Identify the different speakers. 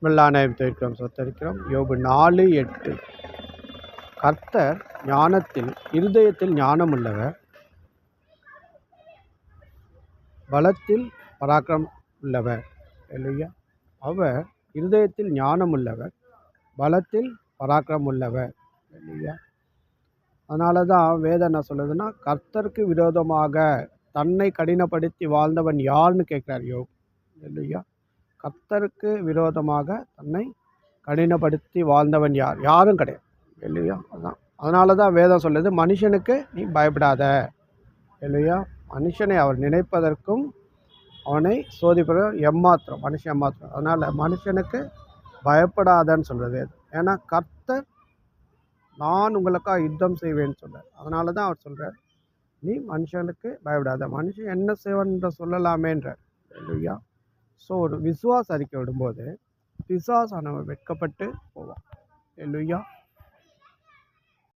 Speaker 1: வெள்ளாநாயகத்திற்கும் சொத்தரிக்கிறோம். யோபு 4:8. கர்த்தர் ஞானத்தில் இருதயத்தில் ஞானம் உள்ளவர், பலத்தில் பராக்கிரம் உள்ளவர். இல்லையா? அவர் இருதயத்தில் ஞானம் உள்ளவர், பலத்தில் பராக்கிரம் உள்ளவர். இல்லையா? அதனால தான் வேதம் என்ன சொல்லுதுன்னா, கர்த்தருக்கு விரோதமாக தன்னை கடினப்படுத்தி வாழ்ந்தவன் யாருன்னு கேட்குறார் யோபு. இல்லையா? கர்த்தருக்கு விரோதமாக தன்னை கடினப்படுத்தி வாழ்ந்தவன் யார்? யாரும் கிடையாது. இல்லையா? அதான் அதனால தான் வேதம் சொல்லுது, மனுஷனுக்கு நீ பயப்படாத. இல்லையா? மனுஷனை அவர் நினைப்பதற்கும் அவனை சோதிப்பதும் எம்மாத்திரம், மனுஷன் எம்மாத்திரம். அதனால் மனுஷனுக்கு பயப்படாதன்னு சொல்கிறது வேதம். ஏன்னா கர்த்தர் நான் உங்களுக்காக யுத்தம் செய்வேன்னு சொல்கிறார். அதனால தான் அவர் சொல்கிறார், நீ மனுஷனுக்கு பயப்படாத, மனுஷன் என்ன செய்வான் என்று சொல்லலாமேன்றார். இல்லையா? ஸோ ஒரு விசுவாச அறிக்கை விடும்போது பிசாசானவன் வெட்கப்பட்டு போவான். இல்லையா?